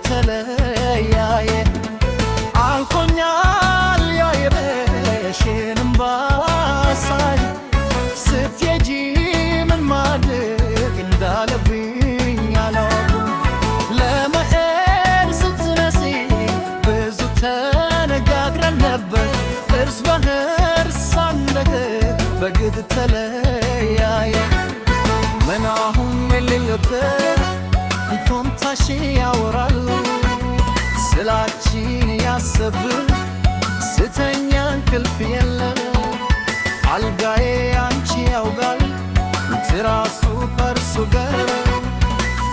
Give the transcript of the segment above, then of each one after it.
ተለያየ አልቆኛል ያየሽን ባሳይ ስትሄጂ ምን ማድረግ እንዳለብኝ አላውቅም ለመሄድ ስትነሲ ብዙ ተነጋግረን ነበር እርስ በርስ ሳንነግር በግድ ተለያየ ምን አሁን የሌለበት ፎንታሽ ያወራል ስላችን ያሰብ ስተኛ እንቅልፍ የለም አልጋዬ አንቺ ያውጋል ትራሱ ከርሱ ጋር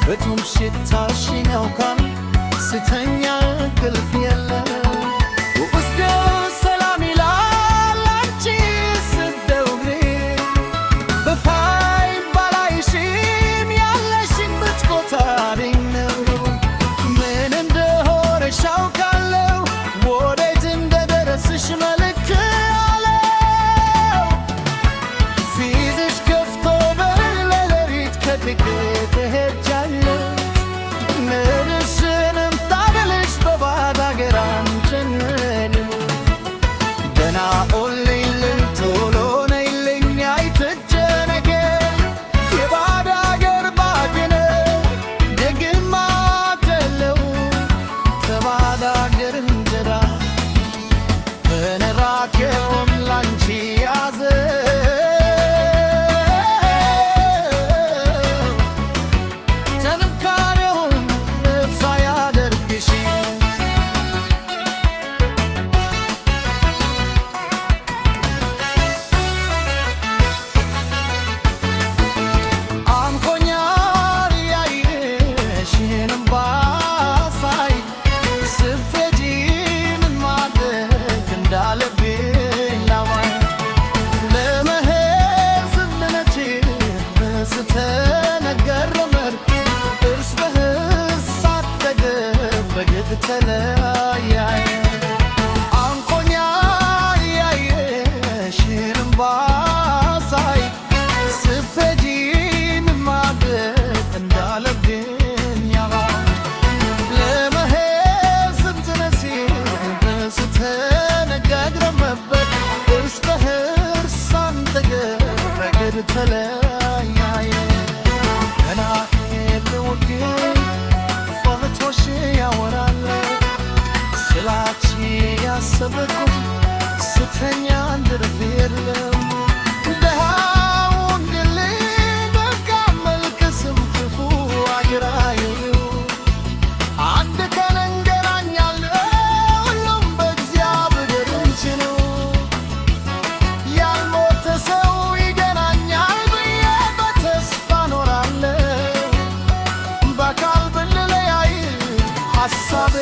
በቱም ሽታሽን ያውቃል ስተኛ እንቅልፍ የለም ውስጥ ሰላም ይላል አንቺ ስትደውሪ በፋይ ባላይሽም ያለሽበት ቦታ ነው ምን እንደሆነሽ አውቃለሁ ወዴት እንደደረስሽ መልእክት አለው ፊትሽ ከፍቶ በሌሊት ከፊቴ ትሄጃለሽ ምንሽንም ታበልሽ በባዕድ አገር አንቺን ገና ኦልልኝ ቶሎ ነይልኝ አይትጨነቂ የባዕድ አገር ባግነ ደግማ አትለው ከባዕድ አገር እንጀራ በነራኬውም ላንቺ ያዘ ተንካሬውን ነፍስ አያደርግሽ አንቆኛል ያየሽን ባሳይ ስትሄጂ ምን ማድረግ እንዳለብኝ ላማይ ለመሄድ ስንነች ስተነገር ነበር እርስ በርስ ሳትጠግብ በግድ ተለያየ አንቆኛል ያየሽን ባሳይ ስትሄጂ ምን ማድረግ እንዳለብኝ ለመሄድ ስትነሲ ስተነጋግረ ነበር እርስ በርስ ሳንጠግብ በግድ ተለያየ ገና የለውግ ፎቶሽ ያወራል ስላች ያሰበኩ ስተኛ እንድርፍ የለም ደሃው እንግልኝ በቃ መልከስም ክፉ አግራዩ አንድ ቀን እንገናኛለን ሁሉም በእግዚአብሔር እጅ ነው ያልሞተ ሰው ይገናኛል ብዬ በተስፋ ኖራለሁ በአካል ብንለያይ ሐሳቤ